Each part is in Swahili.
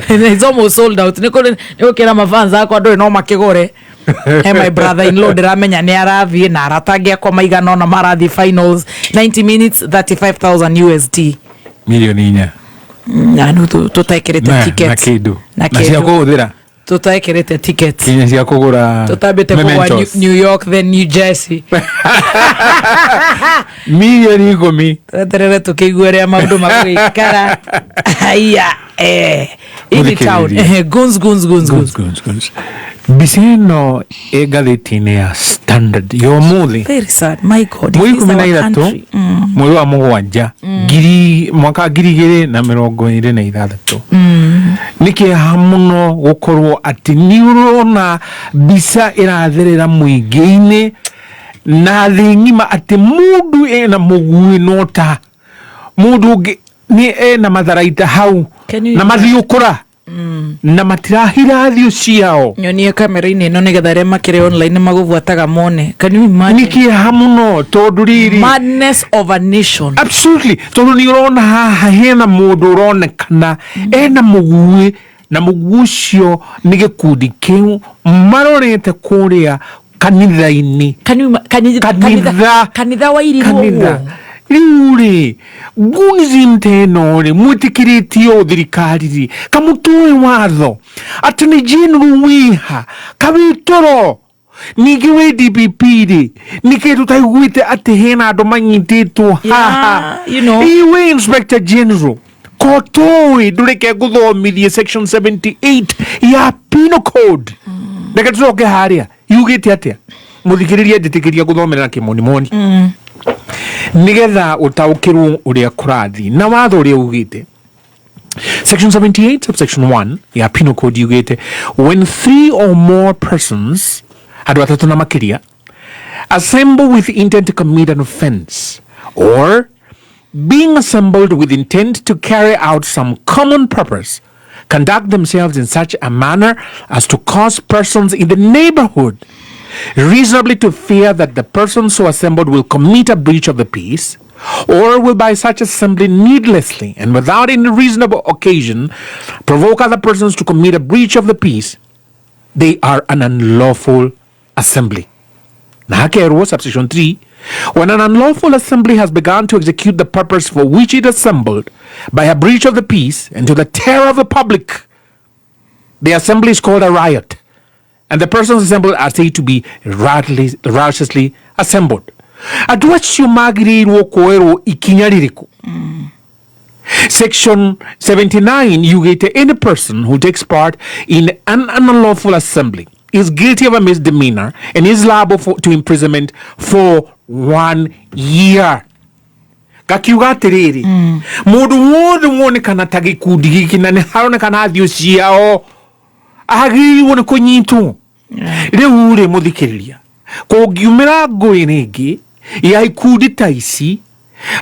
It's almost sold out. Okay, na mafanza kwa do no makigore. And my brother-in-law ndiramenya ni arathie na aratangia kwa maigana na marathi finals 90 minutes 35,000 USD. Milioni 4. Na no tutaikirete tickets. Na kidu. Na cia kuguthira. Tutaikirete tickets. Kinya cia kugura. Tutabete kwa New York then New Jersey. Milioni 10. Tuterere tukiguerea maundu magwikara. Aya in the town. Guns. Biseno egatheti-inĩ ya Standard yo muthi. Very sad, my God. Mweri 13 mweri wa mugwanja mwaka 2026 nĩ kĩeha mũno gũkorwo atĩ nĩ ũrona mbica ĩratherera mũingĩ-inĩ na thĩ ng'ima atĩ mũndũ ena mũgui nota mũndũ ũngĩ nĩ ena matharaita hau na mathiũkũra na matirahirathio ciao. Nyonie kamera-inĩ ĩno nĩgetha arĩa makĩrĩ online magũbuataga mone. Can you imagine? Nĩ kĩeha mũno tondũ rĩrĩ madness of a nation. Absolutely. Tondũ nĩ ũrona haha hena mũndũ ũronekana ena mũgui na mũgui ũcio nĩ gĩkundi kĩu marorete kũrĩa kanitha-inĩ. Kanitha wa Iringo. Riuri gunism tenore mwitikirĩtio thirikari kamutũĩ watho atĩ nĩ general wiha kabitoro ningĩ wĩ DPP rĩ nĩkĩ tũtaiguĩte atĩ hena andũ manyitĩtwo haha iwe inspector general kotoi ndũreke gũthomithie section 78 ya penal code reke tũcoke harĩa yugĩte atĩa mũthikĩrĩria ndĩtĩkĩria gũthomera kĩmonimoni nigetha utaukirwo uria kurathi na watho uria ugite. Section 78 subsection 1 ya penal code ugite when 3 or more persons adu atatu na makiria assemble with intent to commit an offense or being assembled with intent to carry out some common purpose conduct themselves in such a manner as to cause persons in the neighborhood reasonably to fear that the person so assembled will commit a breach of the peace, or will by such assembly needlessly and without any reasonable occasion provoke other persons to commit a breach of the peace, they are an unlawful assembly. Nahakerwo, subsection 3, when an unlawful assembly has begun to execute the purpose for which it assembled by a breach of the peace and to the terror of the public, the assembly is called a riot. And the persons assembled are said to be riotously assembled. Aduacho magiriirwo kuerwo ikinya ririku. Section 79 yugite any person who takes part in an unlawful assembly is guilty of a misdemeanor and is liable to imprisonment for 1 year. Gakiuga atiriri mundu wothe wonekana ta gikundi giki na ni haronekana athio ciao agiriirwo nĩ kũnyitwo. Rĩu rĩ mũthikĩrĩria kũngiumĩra ngũĩ rĩngĩ ya ikundi ta ici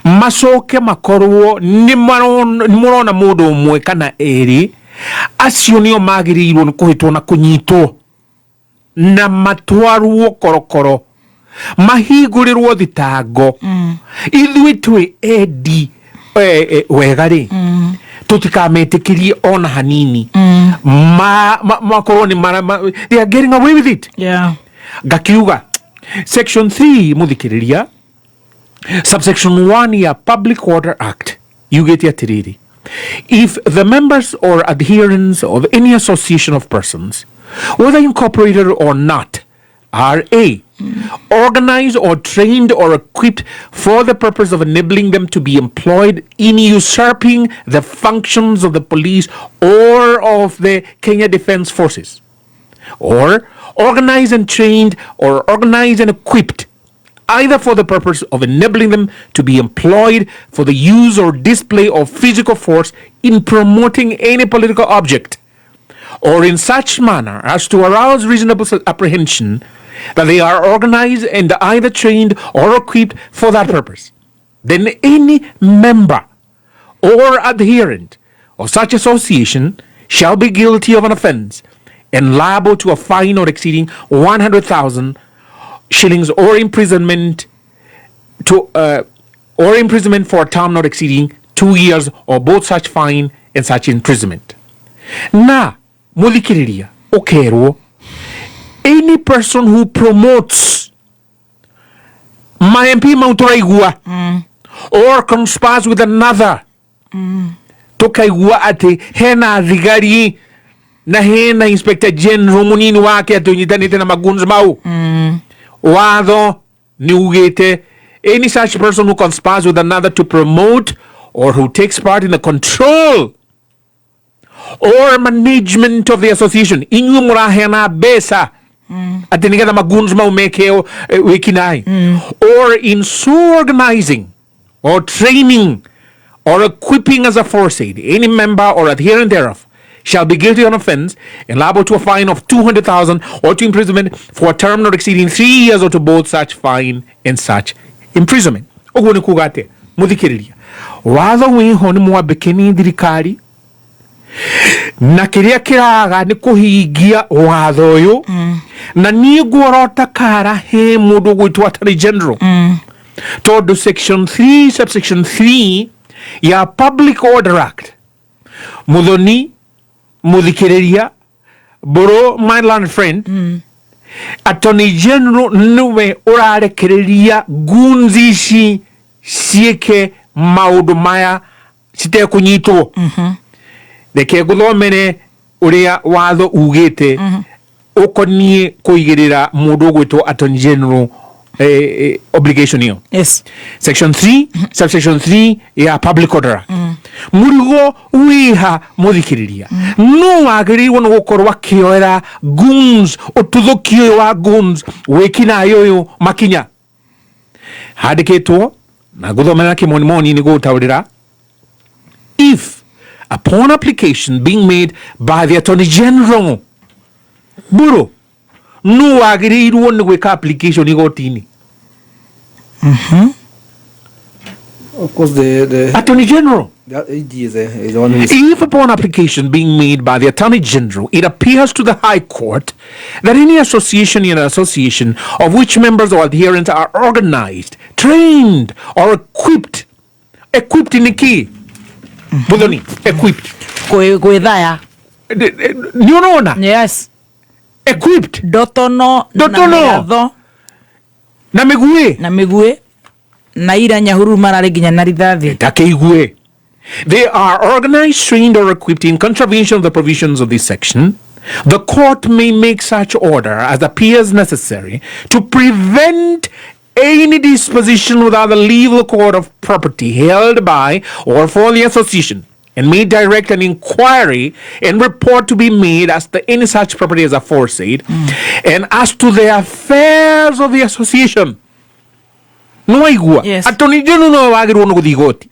macoke makorwo nĩ mũrona mũndũ ũmwe kana erĩ acio nĩo magĩrĩirwo nĩ kũhĩtwo na kũnyitwo na matwarwo korokoro mahingũrĩrwo thitango ithuĩ twĩ endi wega rĩ tutikametĩkĩrie ona hanini makorwo nĩ they are getting away with it. Gakiuga section 3 muthikĩrĩria subsection 1 ya Public Order Act yugĩte atiriri if the members or adherents of any association of persons whether incorporated or not are organized or trained or equipped for the purpose of enabling them to be employed in usurping the functions of the police or of the Kenya Defence Forces, or organized and trained or organized and equipped either for the purpose of enabling them to be employed for the use or display of physical force in promoting any political object, or in such manner as to arouse reasonable apprehension that they are organized and either trained or equipped for that purpose, then any member or adherent of such association shall be guilty of an offense and liable to a fine not exceeding 100,000 shillings or imprisonment for a term not exceeding 2 years, or both such fine and such imprisonment. Na muthikiriria ukerwo any person who promotes my MP mauturaigua or conspires with another tukaigua ati hena thigari na hena inspector general munini wake atunyitanite na maguns mau watho ni ugite any such person who conspires with another to promote or who takes part in the control or management of the association inyuĩ mũraheana mbeca atĩ nĩgetha maguns mau mekeo wĩkinai or in so organizing or training or equipping as aforesaid any member or adherent thereof shall be guilty on offense and liable to a fine of 200,000 or to imprisonment for a term not exceeding 3 years or to both such fine and such imprisonment. Ũguo nĩ kuuga atĩ mũthikĩrĩria watho wĩho nĩ mwambĩke nĩ thirikari na kĩrĩa kĩraga nĩ kũhingia watho ũyũ na niĩ nguorota kara he mũndũ gwĩtwo Attorney General tondũ section 3 subsection 3 ya Public Order Act muthoni muthikiriria bro my land friend Attorney General niwe urarekereria gunzi ici cieke maundu maya citekunyitwo reke guthomere uria watho ugite ukonie kuigirira mundu gwitwo Attorney General obligation hiyo. Yes. Section 3 subsection 3 ya Public Order murigo wiha muthikiriria no wagiriirwo no gukorwa kioera goons ututhukio wa goons wikina yoyo makinya handikitwo na guthomera kimoni ni gutaurira if upon application being made by the Attorney General buro no wagiriirwo ni gwika application igotini of course the Attorney General. The AG is the one who is... If upon application being made by the Attorney General, it appears to the High Court that any association in an association of which members or adherents are organized, trained, or equipped in the key. Budoni, equipped. Gwithaya. You know na? Yes. Equipped. Dotono. Na migue. Na ira nyahuru marare ginya na rithathi. Takeigue. They are organized, trained, or equipped in contravention of the provisions of this section. The court may make such order as appears necessary to prevent any disposition without the leave of the court of property held by or for the association, and may direct an inquiry and report to be made as to any such property as aforesaid, and as to the affairs of the association. No igua. Yes. Attorney General no wagirwo no guthi igoti.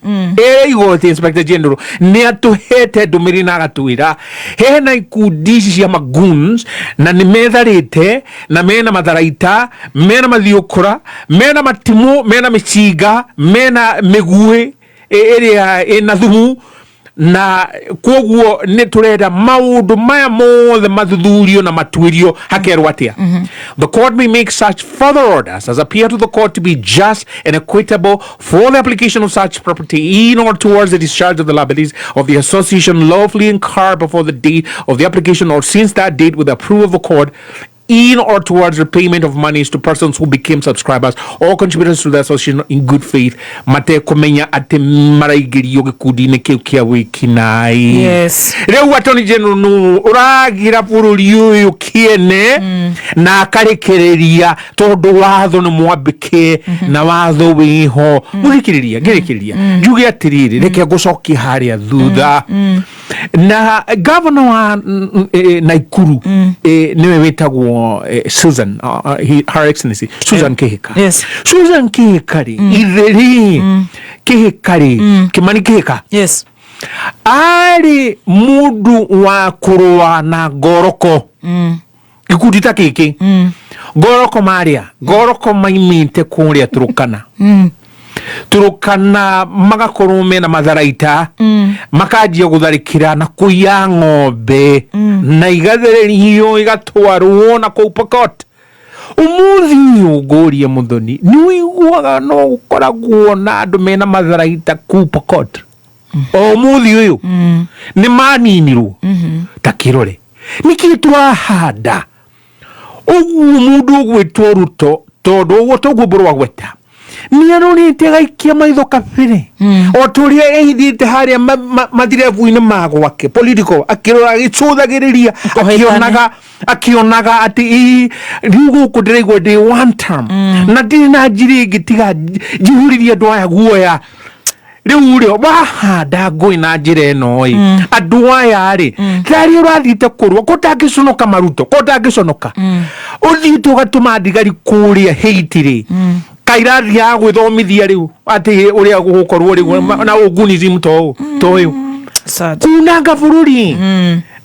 Igoti Inspector General ni atuhete ndumiri na agatuira hena ikundi cia magoons na ni metharite na mena matharaita mena mathiukura mena matimu mena micinga mena migue area ina thumu na koguo ni turenda maundu maya mothe mathuthurio na matuirio hakerwa atia. The court may make such further orders as appear to the court to be just and equitable for the application of such property in or towards the discharge of the liabilities of the association lawfully incurred before the date of the application or since that date with the approval of the court, in or towards repayment of monies to persons who became subscribers or contributors to the association in good faith. Mate kumenya ati maraigirio gikundi-ini kiu kia wikinai. Yes. Reu Attorney General no uragira bururi uyu kiene na akarekereria tondu watho no mwambike na watho wiho muthikiriria ngirikiria njuge atiriri reke gucokia haria thutha na governor wa Naikuru niwe wetagwo Susan her excellency Susan Kihika. Yes. Susan Kihika itheri Kihika Kimani Kihika. Yes. Ari mundu wa kurwa na goroko gikundi ta kiki goroko maria goroko maimite kuria Turukana Turukana magakorume na matharaita makajia gutharikira na kuya ng'ombe na igathererio igatwarwo na kuu Pokot. Umuthi ugoria muthoni ni wiguaga no gukoragwo na andu mena matharaita kuu Pokot o muthi uyu ni maninirwo takirore niki twahanda uguo mundu gwitwo Ruto tondu uguo tugumburwa gweta ni arorite gaikia maitho kabere o turia ehithite haria mathirebu-ini magwake political akirora agicũthagĩrĩria akionaga ati riu guku ndiraigua ndi one term na ndiri na njiri ingi tiga njihuririe andu aya guoya riu rio wahanda ngui na njira ino andu aya ri rari urathite kurwa kotangiconoka Maruto kotangiconoka uthite ugatuma ndigari kuria heitiri kairathi ya gwithomithia riu ati uria gukorwo riu na ugunism to uyu kunanga bururi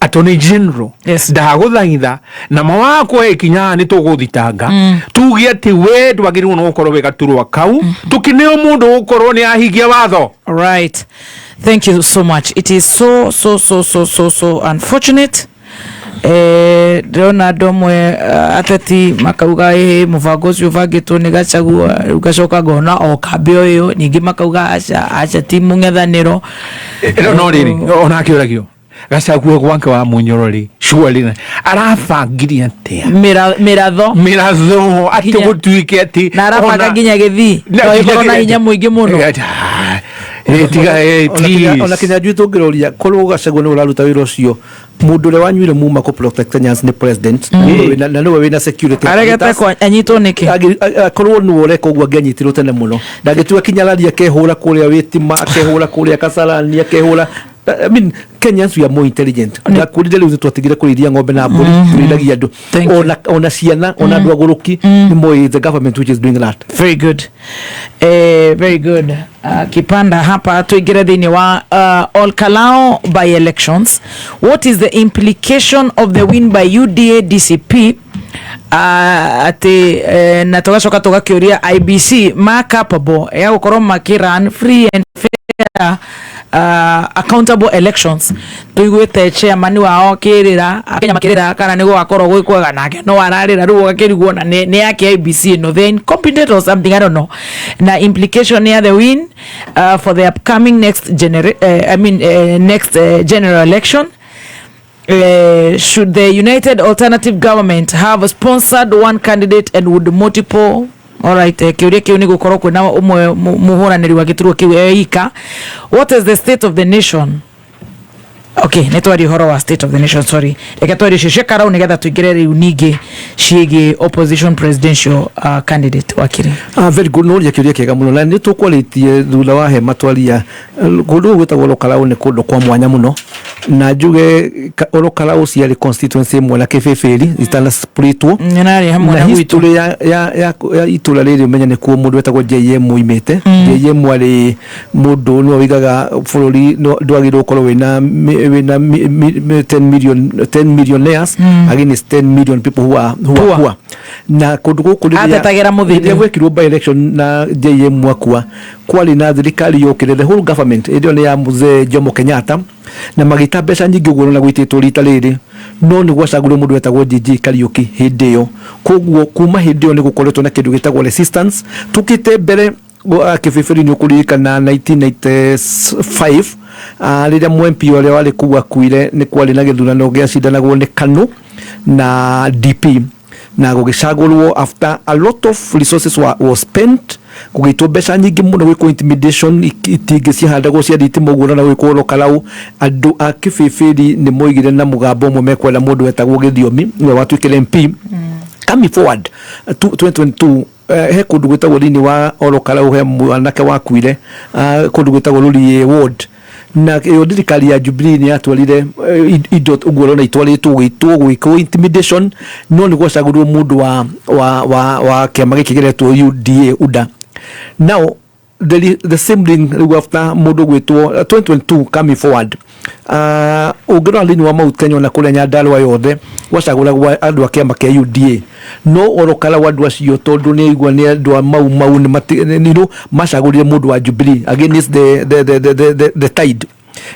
Attorney General ndaguthaitha na mawako ekinya ni tuguthitanga tugi ati we ndwagiriwo no gukorwo we gaturwa kau tukineo mundu gukorwo ni ahigia watho. Right, thank you so much. It is so unfortunate. Ndona domwe ateti makauga mubango ucio bangitwo ni Gachagua ugacoka ngona o kambe uyu ningi makauga acha ti mung'ethaniro no riri ona akiuragio Gachagua gwanke wa munyorori surely arabangiria atia miratho ati gutuike ati na arabanga nginya githi no ikoro na hinya muingi muno ona kinya juu tungiroria korwo Gachagua ni uraruta wira ucio mundu ule wanyuire muma ko protect Kenyans ni president na niwe wina security aregete kwa anyitwo niki korwo ni wore kogwa ngenyitirwo tene muno ndagitua kinyalaria kehura kuria witima kehura kuria Kasarani kehura I mean Kenyans we are more intelligent ndakurire riu twatigire kuriria ng'ombe na mburi turidagia andu ona ciana ona andu aguruki ni more the government which is doing that. Very good, very good. Kipanda hapa tuigire thini wa Ol Karau by elections. What is the implication of the win by UDA DCP? Ati na tugacoka tugakiuria IBC ma capable ya gukorwo makiran free and fair accountable elections. Tuigwete chairman wao kirira Kenya makirira kana nigo akorwo gwikwega nake no ararira ruo gakiriguo na ne yake IBC no then competent or something, I don't know. Na implication near the win for the upcoming next general election. Should the United Alternative Government have sponsored one candidate and would multiple kiuria kiu ni gukorwo kwina umwe muhuraniri wa gituruo kiu eika. What is the state of the nation? Okay, netwari horo wa state of the nation, sorry. Rekatwari Karau nigetha tuigire riu ningi ciigi opposition presidential candidate wakiri. Very good, no ria kiuria kiega muno na ni tukwalitie thula wa he matwaria gundu gwitagwo Ol Karau ni kundu kwa mwanya muno na njuge Ol Karau ciari constituency mwe na kibibiri itana splitwo nari hamwe na history ya itula riri menya ni kuo mundu wetagwo JM imete JM ari mundu no wigaga bururi ndwagirwo korwo wina 10 millionaires against 10 million people who are poor na kundu gukuria atetagira muthindi gwekirwo by election na JM mwakwa kwali na thirikari yokire the whole government idio ni ya Mzee Jomo Kenyatta na magita mbeca nyingi guo na gwititwo rita riri no ni gwacagurwo mundu wetagwo JJ Kariuki hindi yo koguo kuma hindi yo ni gukoretwo na kindu gitagwo resistance tukite mbere kibibiri ni ukurika na 1995 riria mwempi ore wale kuwa kuire ni kwali na githurano gia cidanagwo ni KANU na DP na gugicagurwo after a lot of resources was spent kugitwo mbeca nyingi muno gwiko intimidation itingi cihandagwo cia thitima guo na gwiko Ol Karau andu a kibibiri ni moigire na mugambo umwe mekwela mundu wetagwo Githiomi we watuikire MP coming forward 2022 he kundu gwitagwo thini wa Ol Karau he mwanake wakuire kundu gwitagwo Ruri ward na yo thirikari ya Jubilee ni atwarire indo uguo na itwaritwo gwiko intimidation no ni gwacagurwo mundu wa kiama gikigeretwo UDA UDA. Now the same thing after mundu gwitwo 2022 coming forward ugirwa thini wa Mount Kenya na kule Nyandarua yothe gwacaguragwo andu a kiama kia UDA no Ol Karau andu acio tondu ni igwa ni andu a mau ni macagurire mundu wa Jubilee against the tide.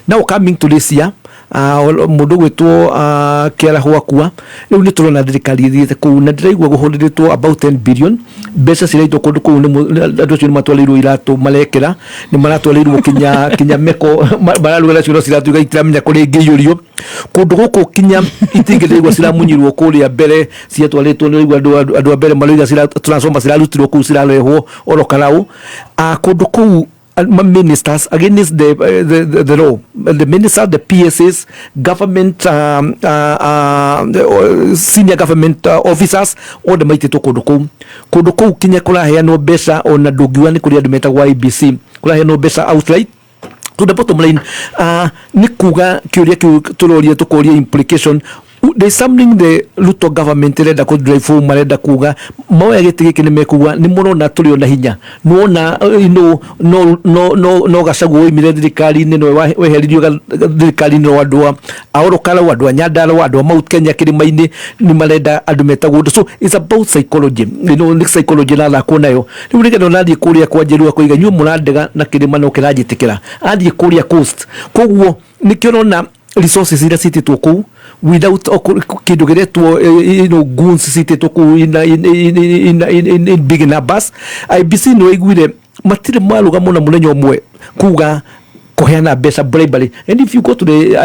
Now coming to this year mundu gwitwo Kiara Hwakua riu ni turona thirikari ithiite kuu na ndiraigua guhuriritwo about 10 billion mbeca ciraitwo kundu kuu ni andu acio ni matwarirwo iratu marekera ni maratwarirwo kinya meko mararugara cio ciratu igaikiramenya kuri ngiyurio kundu guku kinya itingirigwa ciramunyirwo kuria mbere ciatwaritwo ni andu a mbere maroiga transformer cirarutirwo kuu cirarehwo Ol Karau kundu kuu ministers against the law, the minister, the PSAs, government, senior government officers, all the mighty to Koduko Kinya Kula here no besa on a doguan Korea meta YBC, Kula here no besa outright. To the bottom line, Nikuga Kuria Tuloria to Korea implication. There's something the Luto government that could drive for Mareda Kuga, more getting in Mekuga, Nimono Natulio Nahinya, no Gasago, immediately Kali, no, where the Kali no Adua, Ol Karau Adua, Nyadala Adua, Mount Kenya Kirimine, Nimaleda Adumeta Wood. So it's about psychology, psychology la Konayo. You look at Onadi Korea Kwajiru, Koga, Munadega, Nakirimano Karaji Tekera, Adi Korea Coast, Kogo, Nikirona. Resources in the city to go without kidogeretwo goons city to go in big numbers. IBC no igwire matire maluga mona munenyo mwe kuga koheana besa bribery. And if you go to the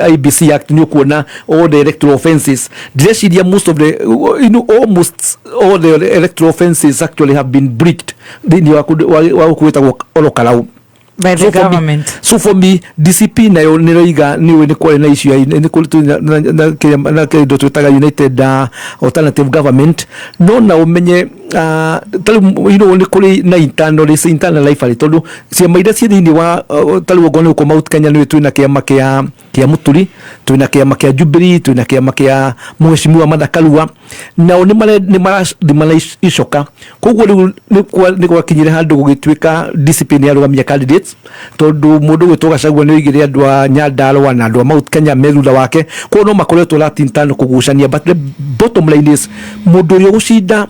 IBC Act, you kuona all the electoral offenses. Most of the almost all the electoral offenses actually have been breached. Then you could Ol Karau by the government. So for me, DCP na niroiga niwe ni kwa na issue ni kulitu na Dr. United alternative government no na umenye talu ni kuli na internal life ali todo si maida si ni wa talu ogone ko Mount Kenya ni tu na kiama kia Muturi tu na kiama kia Jubilee tu na kiama kia Mheshimiwa Madakalua na ni mala ishoka koguo ni kwa kinyire handu gugitwika discipline ya rugamia candidates tondu mundu gwitwa Gachagua ni igire andu a Nyandalwa na andu a Mount Kenya merutha wake ko no makoretwo latintano kugucania but the bottom line is mundu uri gucinda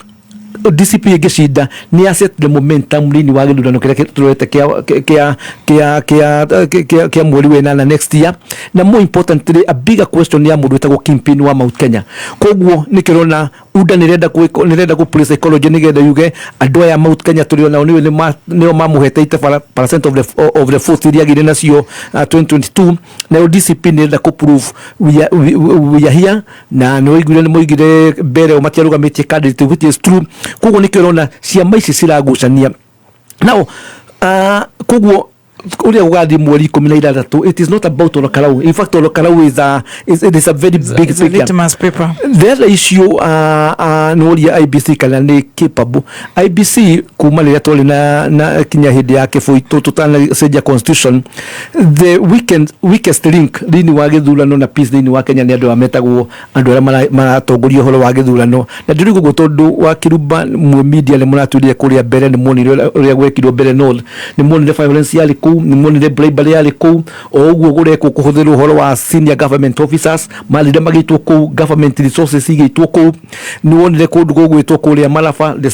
DCP igishinda ni asset the momentum lini wa githurano kiria turete kia mweri wenana next year na more importantly a bigger question ya mundu wetagwo Kingpin wa Mount Kenya koguo nikirona uda nirenda ku place psychology nigetha yuge andu ya Mount Kenya turiona ni mamuhete 80% of the votes iria gire nacio 2022 na DCP nirenda ku prove we are here na no igire ni moigire mbere o matiarugamite candidate which is true koguo nikirona ciama ici ciragucania now koguo uria ugathi mweri 16 it is not about Ol Karau. In fact Ol Karau is a very big paper. The other issue no ya IBC kana ni capable IBC kuma ria tole na kinya hindi yake foi tutana seja constitution the weakest link lini wa githurano na peace lini wa Kenya ni andu ametagwo andu ara maratongoria horo wa githurano na ndirigo gutondu wa kiruba mu media le muraturia kuria mbere ni monire uria gwekirwo mbere no ni monire violence yali ni monire bribery yali ku oguo gureko kuhuthirwo horo wa senior government officers malire magitwo ku government resources igitwo ku ni wonire kundu gugwitwo kuria Malafa the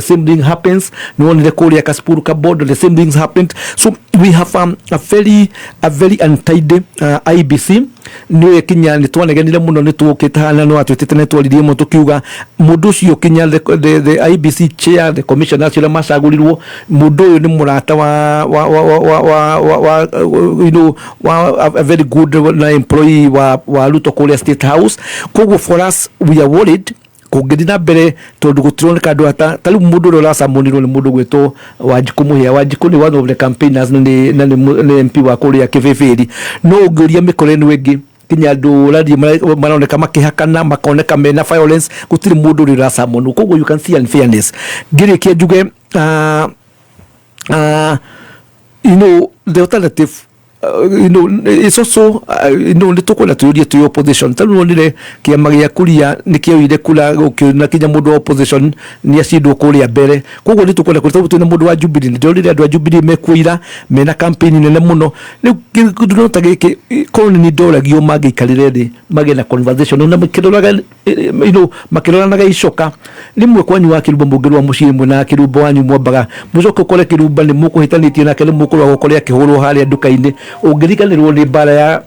same thing happens ni wonire kuria Kasipul Kabondo the same things happened. So we have a very untidy IBC niwe kinya ni twanegenire muno ni tukitana no atwitite ne twaririe mu tukiuga mundu cio kinya the IBC chair the commissioner cio macagurirwo mundu uyu ni murata wa a very good employee wa Ruto Korea State House koguo for us we are worried kugidina mbere tondu gutirone kandu ata tali mundu ro rasa muniro ni mundu gwito wajikumuhia wajikuni one of the campaigners ni MP wa Korea Kiviviri no ugiria mikoreni wengi kinya andu radi maroneka makihakana makoneka mena violence gutiri mundu ro rasa mundu koguo you can see unfairness ngirikia juge the alternative it's also nitukona tuurie tu opposition talu nire kiama gia kuria nikioire kula na kinya mundu opposition ni acidwo kuria mbere koguo nitukona kuruta tu na mundu wa Jubilee ndorire andu a Jubilee mekuira mena campaign nene muno ni kudunota giki koni ni doragio magikarire thi magena conversation na makiroraga makiroranaga icoka rimwe kwanyu wa kirumba mugirwa muciri na kirumba wanyu mwambaga mucoka kore kirumba ni mukuhitanitie na kele mukuru wa gukoria kihurwo haria nduka-ini ungirikanirwo ni bara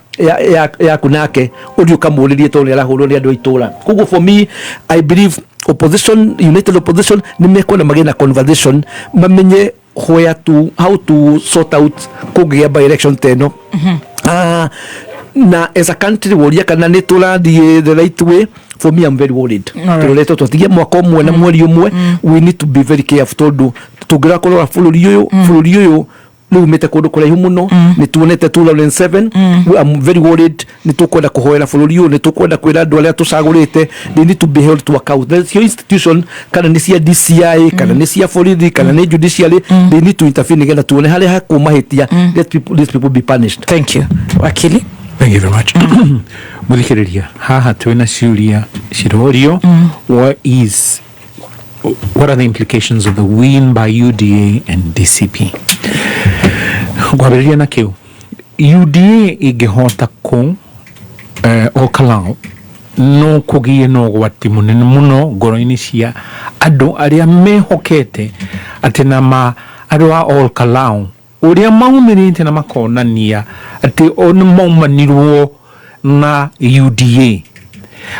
ya kunake uri ukamuririe to ni arahurwo ni andu itura kugo for me I believe opposition united opposition ni mekona magena conversation mamenye how to sort out kugia by election teno na as a country woria kana ni turathie the right way. For me, I'm very worried. Turoleto tutigie mwaka umwe na mweri umwe. We need to be very careful tondu tugira korora bururi uyu riu mete kundu kuraihu muno ni tuonete 2007. I'm very worried. Ni tukwenda kuhoera bururi uyu, ni tukwenda kwira andu aria tucagurite they need to be held to account. There's your institution kana ni cia DCI kana ni cia borithi kana ni judiciary they need to intervene nigetha tuone haria hakumahitia. These people be punished. Thank you. Wakili. Thank you very much. Muthikiriria haha twina ciuria cirorio what are the implications of the win by UDA and DCP? Gwabiriria na kiu UDA ingihota ku Ol Karau no kugie no gwati munene muno ngoro-ini cia andu aria mehokete ati na andu a Ol Karau uria maumirite na makonania ati onu maumanirwo na UDA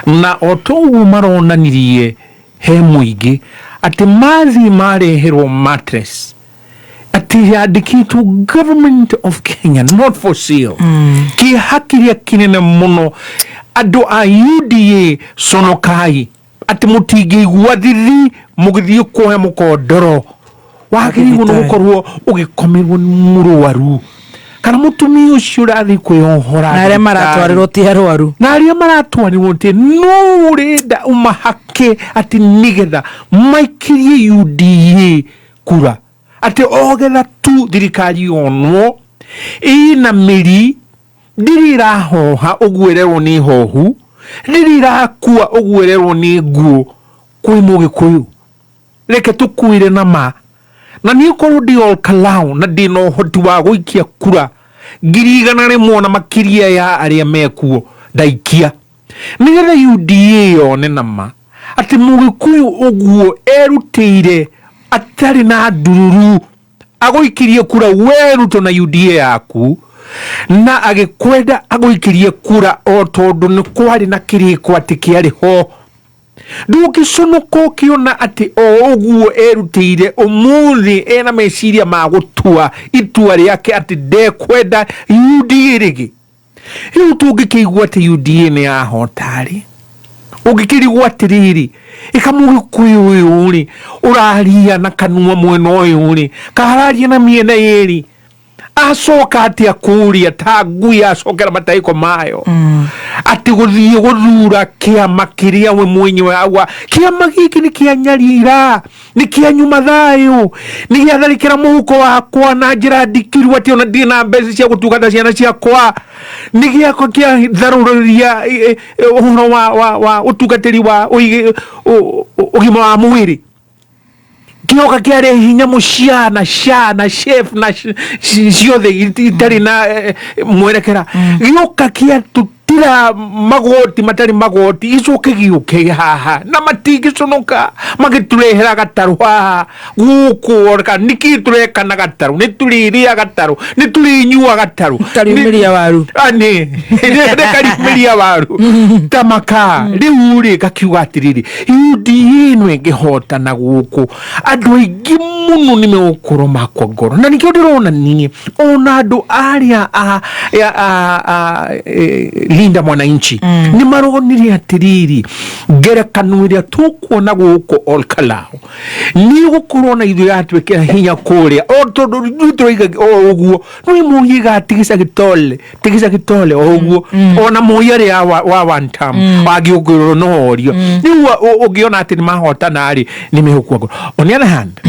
na otogu maronanirie he muingi ati mathi mareherwo mattress ati yandikitwo government of Kenya not for sale ki hakiria kinene muno andu a UDA sonokai ati mutingigua thithi mugithii kuhe mukondoro wagiriirwo no gukorwo ugikomirwo murwaru kana mutumia ucio urathi kwihora na aria maratwarirwo ti arwaru na aria maratwarirwo ti no urenda umahake ati nigetha maikirie UDA kura ati ogetha tu thirikari onwo ina miri ndirirahoha ugwererwo ni hohu ndirirakua ugwererwo ni nguo kwi mugikuyu reke tukuire na ma na ni ukorwo ndi Ol Karau na ndi no hoti wa guikia kura ngirigana rimwe na makiria ya aria mekuo ndaikia nigetha UDA yone nama ati mugikuyu uguo erutire atari na ndururu aguikirie kura weruto na UDA yaku na agikwenda aguikirie kura o tondu ni kwari na kiriko ati kiari ho ndugiconoka kiona ati o uguo erutire umuthi ena meciria ma gutua itua riake ati ndekwenda UDA rigi riu tungikigua ati UDA ni ahotari ungikirigwa atiriri ikamugikuyu uyu ri uraria na kanua mwena uyu ri kahararia na miena yeri acoka ati akuria ta ngui acokera mataiko mayo ati guthie guthura kiama kiria we mwenyewe agwa kiama giki ni kianyarira ni kianyuma thayo ni giatharikira muhuko wakwa na njira ndikiru ati ona ndina mbeca cia gutungata ciana ciakwa ni giako kia tharuria uhoro wa utungatiri wa ugima wa mwiri kioka kiare hinya muciana shana chef na ciothe itari na mwerekera gioka kia tutira magoti matari magoti icoke giuke haha na matigiconoka magiturehera gataru haha guku orka nikitureka na gataru nituriria gataru niturinyua gataru tarimiria waru ani ndekarimeria waru tamaka riuri gakiuga atiriri UDA no ngihota na guku andu aingi muno ni meukoro makwa ngoro na nikio ndirona ni ona andu aria linda mwananchi ni maronirie atiriri ngerekano iria tukuona guku Ol Karau ni gukorwo na ithu yatwekera hinya kuria o tondu nituriga oguo ni muyiga tigisa gitole oguo ona muyiari wa one time agiugiro no orio ni ugiona ati ni mahotana ari ni mehukwa ngoro on the other hand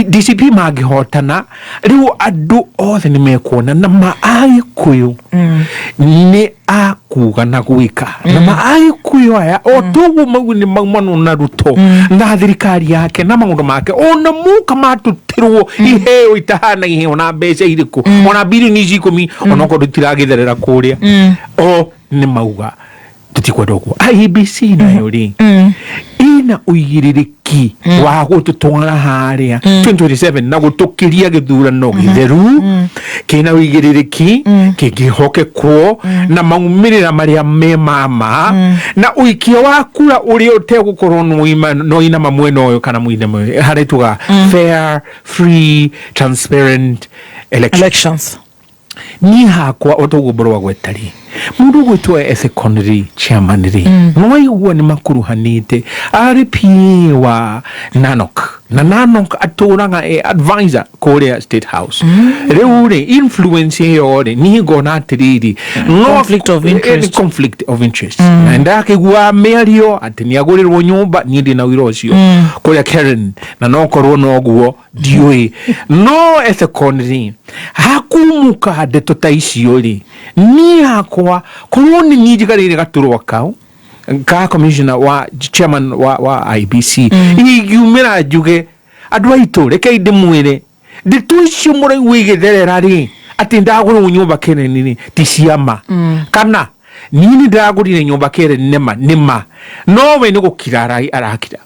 DCP magihotana riu andu othe ni mekuona na maagikuyu ni akuga na gwika na maagikuyu aya o tugu mau ni maumano na ruto na thirikari yake na maundu make ona muka matutirwo iheo itahana iheo na mbeca iriku ona bilioni 10 ona ko tutiragitherera kuria o ni mauga tutikwenda guo IEBC nayo ri ina uigiriri wĩigĩrĩrĩki wa gũtũtwara harĩa 2027 na gũtũkĩria gĩthurano gĩtheru kĩna wĩigĩrĩrĩki kĩngĩhokekwo na maumĩrĩra marĩa me mama na ũikia wa kura ũrĩa ũtegũkorwo no inama mwena ũyũ kana mwena ũyũ harĩa tuga fair, free, transparent elections. Ni hakwa otogũborwa gwetari mundu gwitwa secondary chairman no igua ni makuruhanite RP wa Nanok na Nanok aturaga advisor korea State House reure influence yore ni gona atiriri no conflict of interest na ndake gwa merio atini agurirwo nyumba ni ndi na wiro ucio korea Karen na no korwo no guo dioi no secondary hakumuka ndeto ta icio ri ni hakwa korwo ni nyijigarire gaturwa kau ka commissioner wa chairman wa IBC igumira juge andũ aitũ reke ndimwire nditu icio mũraigwĩgĩtherera rĩ atĩ ndagũrwo nyũmba Kĩreni rĩ ti ciama kana nini ndagũrire nyũmba Kĩreni nĩma nowe nĩ gũkira arakira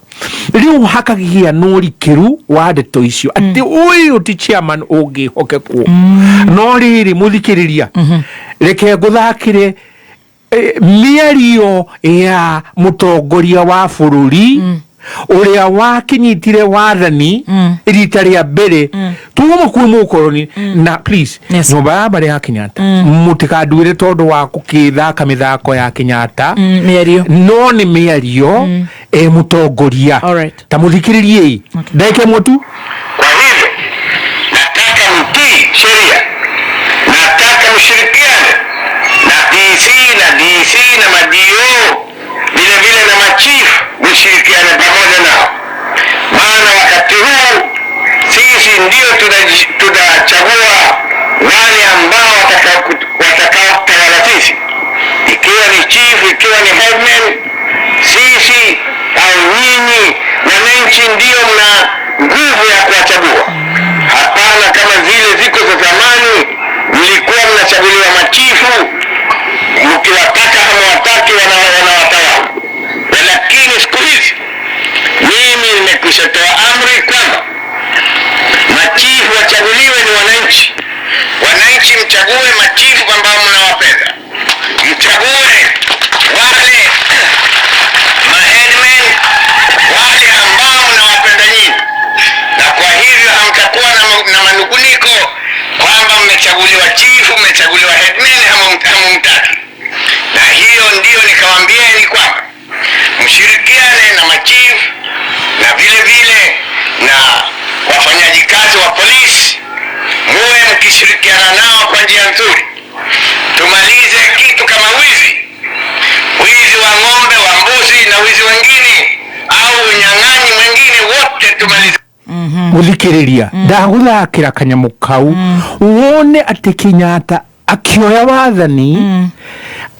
rĩu hakagia nũrikĩru wa ndeto icio atĩ ũyũ ti chairman ũngĩhokekwo no rĩrĩ mũthikĩrĩria reke ngũthakĩre mĩario ya mũtongoria wa bũrũri uria wakinyitire wathani rita rĩa mbere tugoma kwĩ mũkoroni na please nyũmba ya Mbare ya Kenyatta mũtikanduire tondu wa gũkĩthaka mĩthako ya Kenyatta mĩario no nĩ mĩario mũtongoria ta mũthikĩrĩrie ndeke motu. Kwa hivyo nataka mtii sheria, nataka mshirikiane na PC na DC na madio vile vile na machifu mshirikiane pamoja nao, maana wakati huu sisi ndio tutachagua wale ambao watakao tawala sisi, ikiwa ni chief, ikiwa ni headman, sisi au nyinyi wananchi ndio mna nguvu ya kuwachagua. Hapana kama zile ziko za zamani mlikuwa mnachaguliwa machifu mkiwataka ama wataki wanawatawala. Lakini siku hizi mimi nimekwisha toa amri kwamba machifu wachaguliwe ni wananchi. Wananchi mchague machifu ambao mnawapenda, mchague wale maheadmen wale ambao mnawapenda nyinyi, na kwa hivyo hamtakuwa na manunguniko kwamba mmechaguliwa chifu, mmechaguliwa headmen hamumtaki. Na hiyo ndio nikawaambieni kwamba mshirikiane na machifu na vile vile na wafanyaji kazi wa polisi, muwe mkishirikiana nao kwa njia nzuri. Tumalize kitu kama wizi wa ng'ombe, wa mbuzi na wizi wengine au unyang'anyi mwingine, wote tumalize. Muthikĩrĩria ndagũthakĩra kanyamũ kau wone atĩ Kenyatta akioya wathani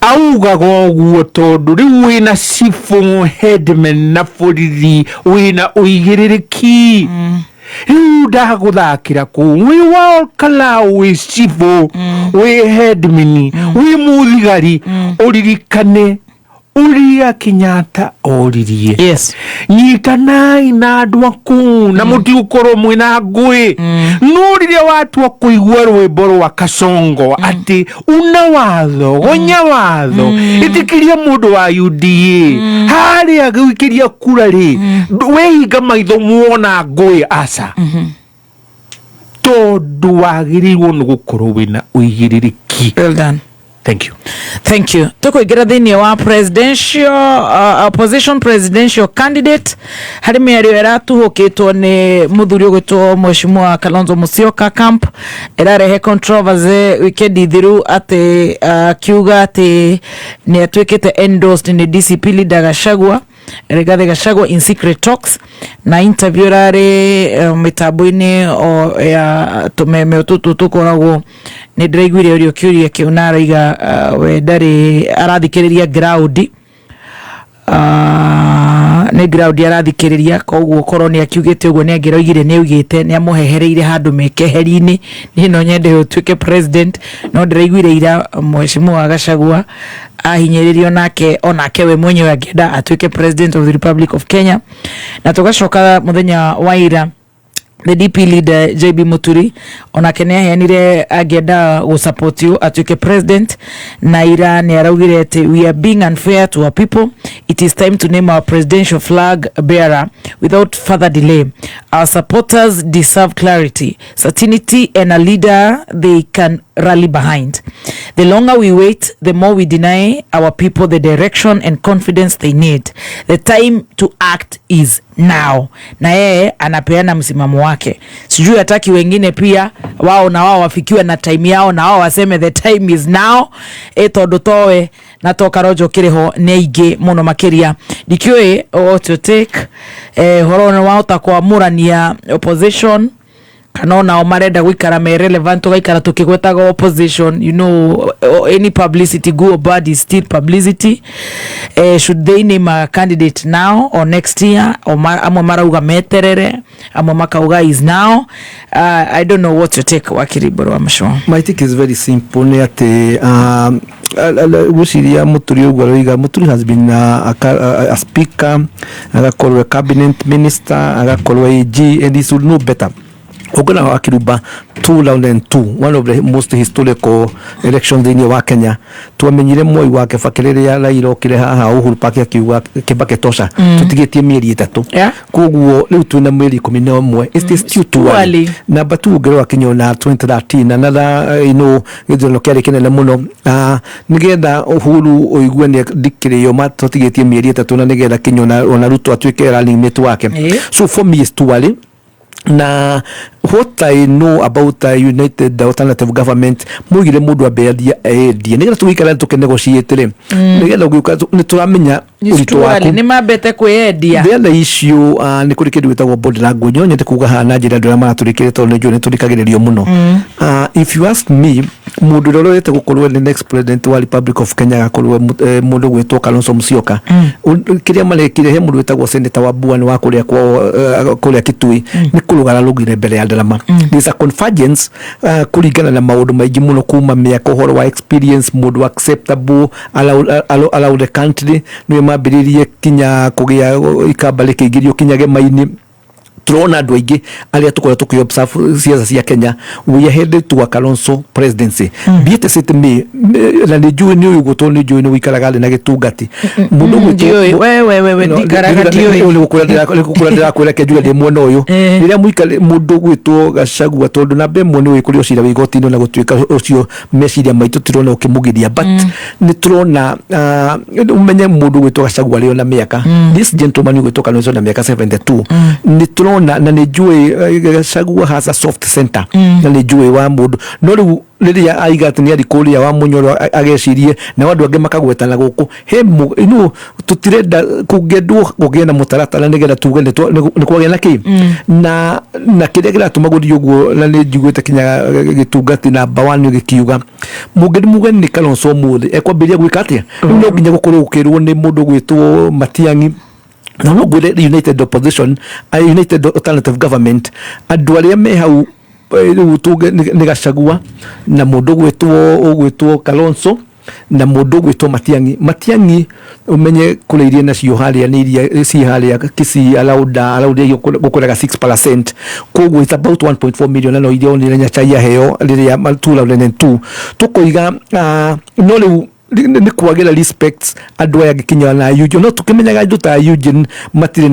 augaga ũguo tondu rĩu wĩna cibũ headman na borithi wĩna ũigĩrĩrĩki rĩu ndagũthakĩra kũu wĩ wa Ol Karau wĩ cibũ wĩ headman wĩ mũthigari ũririkane uria Kenyatta oririe nyitanai na andũ aku na mũtiũkorwo mwĩna ngũĩ no rĩrĩa watua kũigua rwĩmbo rwa Kasongo atĩ una watho gonya watho ĩtĩkĩria mũndũ wa UDA harĩa gũikĩria kura rĩ wehinga maitho muona ngũĩ aca tondũ wagĩrĩirwo nĩ gũkorwo wĩna ũigĩrĩrĩki. Well done. Thank you. Tukuingira thini wa opposition presidential candidate hari mĩario ĩratuhũkĩtwo nĩ mũthuri ũgwĩtwo Mheshimiwa Kalonzo Musyoka camp ĩrarehe controversy wikendi thiru atĩ kiuga atĩ nĩ atuĩkĩte endorsed nĩ DCP leader Gachagua Rigathi Gachagua in secret talks na interview rari mitambo-ini o ya tumeme ututu tukoragwo ni ndiraiguire urio kiuria kiu na araiga we ndari arathikiriria ground nä ground arathikiriria koguo korwo nä akiugite uguo nä angäroigire nä augite nä amuhehereire handå mekeheri-inĩ nä no nyende ũtuĩke president no ndĩraiguire ira mheshimiwa Gachagua ahinyĩrĩrio onake we mwenyewe angĩenda atuĩke president of the Republic of Kenya. Na tũgacoka mũthenya wa ira the DP leader JB Muturi onake nĩ aheanire angĩenda gũsupport you atuĩke president. Na ira nĩ araugire atĩ we are being unfair to our people. It is time to name our presidential flag bearer without further delay. Our supporters deserve clarity, certainty, and a leader they can rally behind. The longer we wait, the more we deny our people the direction and confidence they need. The time to act is now. Na yeye anapeana msimamo wake. Sijui hataki wengine pia wao na wao wafikiwe na time yao na wao waseme the time is now. Tondu towe na toka rojo kireho neige muno makiria dikiwe what to take horono wao takwamurania opposition kanona o marenda gwikara me relevant gaikara tukigwetaga opposition. You know, any publicity good or bad is still publicity. Should they name a candidate now or next year or amwe marauga meterere amwe makauga is now. I don't know what to take wakiri bro amasho. My take is very simple ni ati guciria Muturi uguo roiga Muturi has been a speaker, agakorwo a cabinet minister, agakorwo AG, and he should know better. Ogana wa Kiruba 2002, one of the most historical elections in Kenya. Tuamenyire Moi wake fakirere ya Raila kire haha Uhuru Park akiuga Kibaki tosha tutigetie mieri 3 koguo riu tuna mieri 11 it is too early. Number 2 ngero akinyona 2013 another githurano kiari kinene muno nigetha Uhuru oigwe ni dikirio matutigetie mieri 3 na nigetha kinyona ona Ruto atuike running mate wake. So for me it's too early. Na what I know about the United Alternative Government mugire mundu abedia nigetha tuikara tukenegotiate ri nigetha guka ni turamenya urito waku ni mabete kwedia the issue ni kuri kindu witagwo body language nyonye kuga hana njira ndura maturikire tondu njone turikagiririo muno. If you ask me mundu rorete gukorwo the next president wa Republic of Kenya gakorwo mundu gwitwo Kalonzo Musyoka kiria marekire he mundu witagwo senator wa Buani wa kuria kwa Kitui ni kurugara lugire mbere ya drama. There's a convergence kuringana na maundu maingi muno kuma miaka horo wa experience mundu acceptable allow the country ni mambiririe kinya kugia ikambale kigirio kinyage maini turona andu aingi aria tukora tukiobserve siasa cia Kenya we are headed to a Kalonzo presidency. Biete sete me na ni juu ni uguto ni juu ni wikaraga na gitungati mundu gwito we ndikaraga dio ule gukura ndira kwira ke juu ndi mwana uyu riria mwikale mundu gwito Gachagua tondu na be mwone wikuri ocira wigotino na gutuika ucio meciria maitu turona ukimugiria but ni turona umenye mundu gwito Gachagua leo na miaka this gentleman gwito Kalonzo na miaka 72 ni turona na nijue Gachagua has a soft center na nijue wa mundu no riu riria aigatini ari kuria wa munyoro agecirie na wandu ange makagwetana guku he tutirenda kugedwo kugena mutaratara nigetha tuge ni kwagena na ki na kiria giratuma guthii uguo na ni njiguite kinya gitungati na bawani gikiuga muge ni Kalonzo muthi ekwambiria gwika atia no nginya gukorwo ukirwo ni mundu gwitwo Matiang'i na no gwire United Opposition United Alternative Government andu aria me hau tuge ni Gachagua na mundu gwitwo Kalonzo na mundu gwitwo Matiang'i umenye kureirie nacio haria ni iria si haria kisi allowed gukuraga 6% koguo it's about 1.4 million no iria ni nya chaya heo riria 2002 tukoiga no riu ni kwagira respects andu aya gikinya na Eugene no tukimenyaga andu ta Eugene matire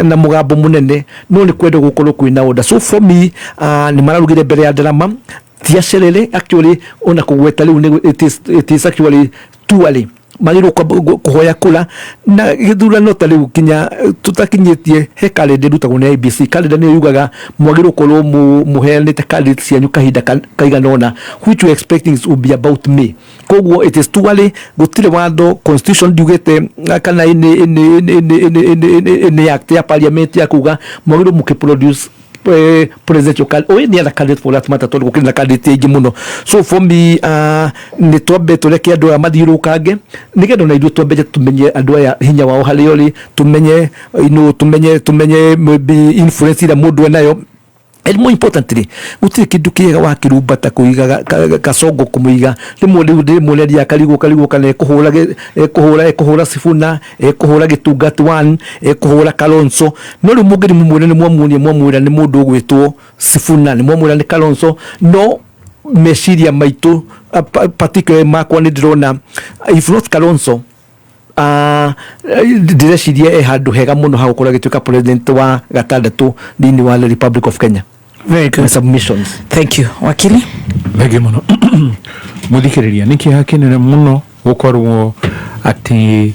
na mugambo munene no ni kwenda gukorwo kwina order. So for me ni mararugire mbere ya drama tiacerere actually ona kugweta riu it is actually too early magiro kuhoya kula na githurano ta riu kinya tutakinyitie he calendar rutagwo ni IBC calendar ni yugaga mwagiro korwo muheanite candidate cianyu kahinda kaiganona which we expecting will be about May. Koguo it is too early gutire watho constitution dugete kana ini act ya parliament ya kuga mwagiro mukiproduce presidential candidate ni ala candidate for that matter to gukina candidate igi muno so for me ni twambe tureke andu amathiurukange nigetha na ithuĩ twambe tumenye andu aya hinya wao harĩa ũrĩ tumenye maybe influence ĩrĩa mũndũ enayo. And more importantly, gutire kindu kiega wa kirumba ta kuiga kasongo kumuiga rimwe ria karigo kana kuhura Sifuna kuhura Gitungati one kuhura Kalonzo no ri mugiri mumwire ni mwamwira ni mundu gwitwo Sifuna ni mwamwira ni Kalonzo no meciria maitu particularly makwa ni ndrona if not Kalonzo direciria handu hega muno ha gukora gituika president wa gatandatu thini wa Republic of Kenya. Very good submissions. Thank you wakili bege muno muthikiriria niki hakinire muno gukorwo ati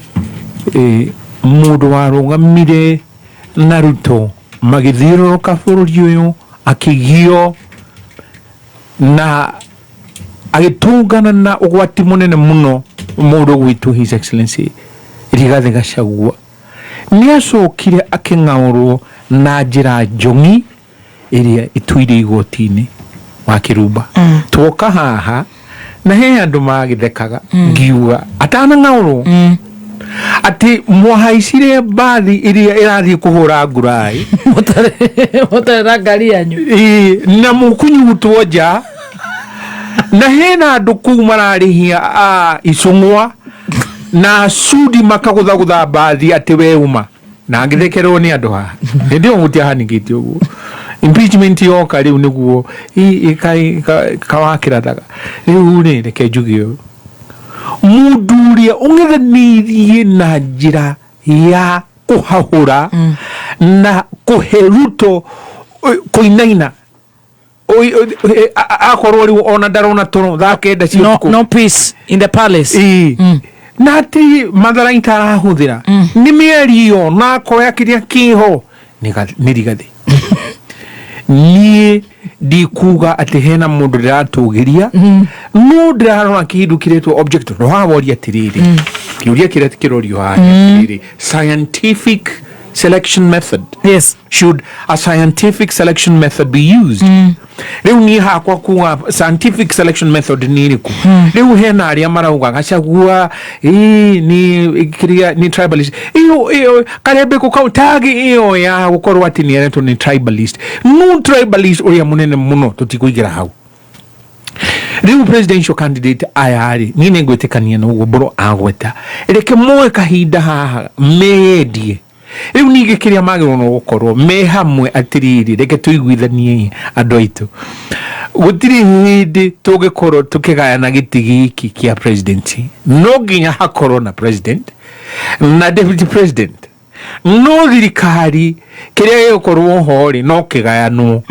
mundu warugamire na Ruto magithiururuka bururi uyu akigio na agitungana na ugwati munene muno mundu gwitu His Excellency Rigathi Gachagua ni acokire aking'aurwo na njira njongi iria ituire igoti-ini wa kirumba twoka haha na he andu magithekaga ngiuga atana ng'aurwo ati mwahaicire mbathi iria irathii kuhura ngurai mutare na ngari yanyu na mukunyutwo nja na hena andu kuu mararihia icung'wa na sudi makagutha mbathi ati we uma na ngithekerwo ni andu haha ndio mutiahaningitio guo impeachment yoka riu niguo kawakirataga riu ni reke njugio mundu uria ung'ethanirie na njira ya kuhahura na kuhe Ruto kuinaina akorwo riu ona ndarona toro thakenda cio no peace in the palace na ati Mathara itarahuthira ni mĩario na koya kiria kiho ni Rigathi ni ndikuga ati hena mundu ndiratugiria no ndirarora kindu kiretwo objective no haworia atiriri kiuria kiria kirorio haha atiriri scientific selection method. Yes. Should a scientific selection method be used? Riu ni hakwa kuwa scientific selection method ni iriku. Riu hena aria marauga Gachagua ni kiria ni tribalist. Iyo karebe ko kautagi iyo ya gukorwo ati ni ereto ni tribalist. No tribalist uria munene muno tutikuigira hau. Riu presidential candidate ayari ni negwetekania na ugo bro agweta. Reke moe kahinda haha meedie. Riu nige kiria magiro no gukorwo me hamwe atiriri reke tuiguithanie andu aitu gutiri hindi tugikorwo tukigayana giti giki kia presidency no nginya hakorwo na president na deputy president no thirikari kiria gikorwo hori no kigayano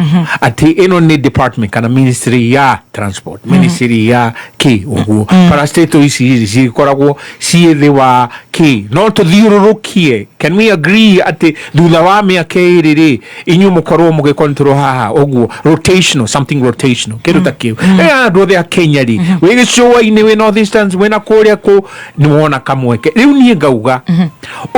ati ino ni department kana ministry ya transport ministry ya ki uguo para state isi koragwo ciithi wa ki no tuthiururukie. Can we agree ati thutha wa miaka iriri inyu mukorwo mugikontrol haha uguo rotational something rotational kiruta kiu andu othe a Kenya ri we gicoa-ini we north easterns we na kuria ku ni wona kamweke riu nie ngauga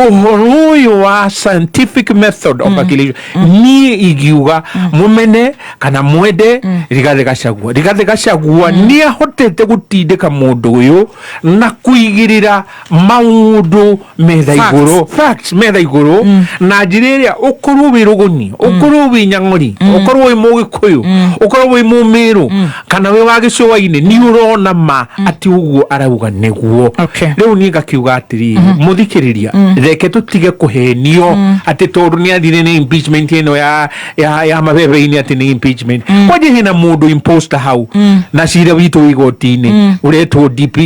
uhoro uyu wa scientific method of calculation ni igiuga mumene kana mwende Rigathi Gachagua ni ahotete gutindika mundu uyu na kuigirira maundu metha iguru facts metha iguru na njiriria ukorwo wiruguni ukorwo winyang'ori ukorwo wi mugikuyu ukorwo wi mumiru kana wi wa gicoa-ini ni urona ma ati uguo arauga niguo riu ni ngakiuga atiri muthikiriria reke tutige kuhenio ati tondu ni athire ni impeachment ino ya mabebe-ini ati ni impeachment kwaje hena mundu imposter hau na cira witu igoti-ini uretwo DP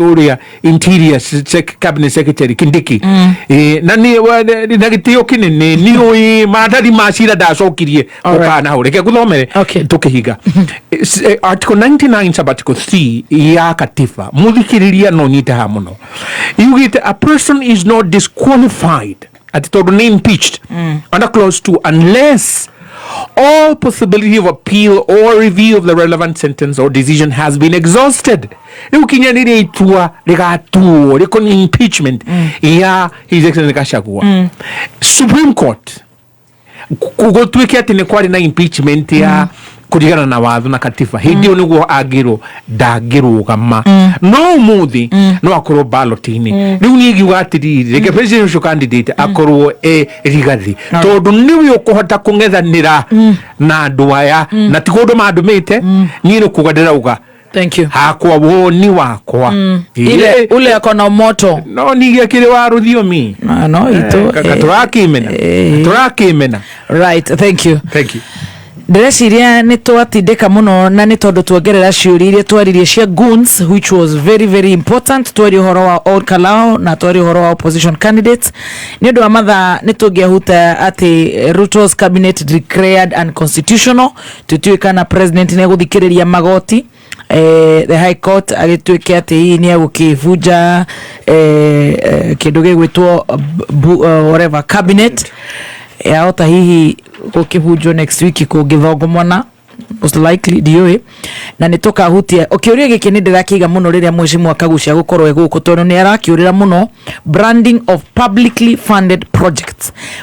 uria interior cabinet secretary Kindiki na ni gitio kinene ni oi madari macira ndacokirie ukana hau reke guthomere tukihiga article 99 sub article 3 ya katiba muthikiriria no nyite ha muno yugite a person is not disqualified at tondu impeached under clause 2 unless all possibility of appeal or review of the relevant sentence or decision has been exhausted. Riu kinyaniria itua rigatuo riko ni impeachment ya His Excellency Gachagua. Supreme Court gutwike ati ni kwari na impeachment ya kurigana na watho na katiba hindi niguo agiro ndangirugama no muthi no akorwo ballot-ini riu ni ngiuga atiri reke presidential candidate akorwo Rigathi tondu niwe ukuhota kungethanira na andu aya na ti kundu mandumite ni ni kuga ndirauga thank you hakwa woni wakwa ile ule akona moto no nigia kire wa ruthiomi no ito turakimena right thank you Ndĩreciria nĩ twatindĩka mũno na nĩ tondũ tuongerera ciũria iria twaririe cia goons which was very very important. Twari ũhoro wa Ol Karau na twari ũhoro wa opposition candidates. Nĩ ũndũ wa mathaa nĩ tũngĩahuta atĩ Ruto's cabinet declared unconstitutional. Tũtuĩkana president nĩ gũthikĩrĩria magoti the high court agĩtuĩke atĩ hii nĩ agũkĩbunja kĩndũ gĩgwĩtwo whatever cabinet yaota hihi gukibunjwo next week kungithongomwana most likely diwe na nitukahutia ukiuria giki ni ndirakiga muno riria mwecimu akagucia gukorwo guku tondu ni arakiurira muno branding of publicly funded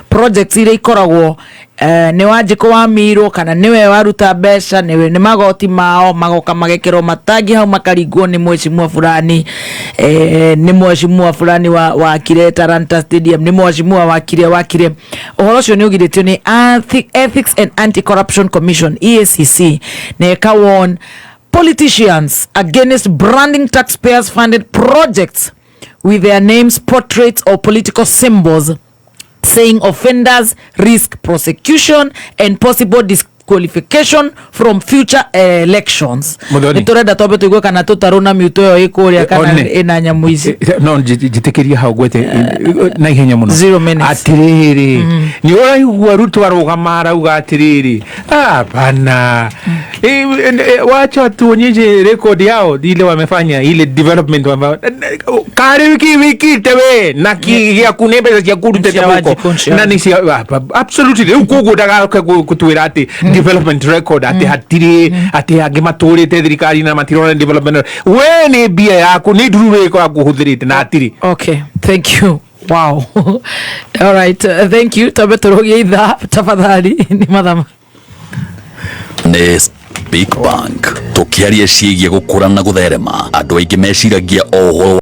projects iria ikoragwo ni wanjiko wa miro kana niwe waruta mbeca niwe ni magoti mao magoka magekero matagi hau makaringwo ni mwecimu fulani ni mwecimu fulani wa kire Taranta Stadium ni mwecimu wakire uhoro cio ni ugiritio ni Ethics and Anti-Corruption Commission EACC ne ka warn politicians against branding taxpayers funded projects with their names, portraits or political symbols, saying offenders risk prosecution and possible disqualification from future elections. Nitorenda tobe tuigwe kana tutaruna miuto yo ikuria kana ina nyamu ici no jitikiria hau gwete na ihenya muno 0 minutes atiriri ni uraigua Ruto arugama arauga atiriri bana wacha tuonyeshe record yao ile wamefanya ile development kare wiki tewe na kia kunebe za kurute huko na ni absolutely ukugo daga kutuira ati development record ati hatiri ati agimaturite thirikari na matirona development we ni bia yako ni durure ko akuhuthirite na atiri. Okay, thank you. Wow. All right, thank you. Tabetorogia itha tafadhali ni madama Nes Big Bank tukiaria ciĩgiĩ gũkũra na gũtherema andũ aingĩ meciragia o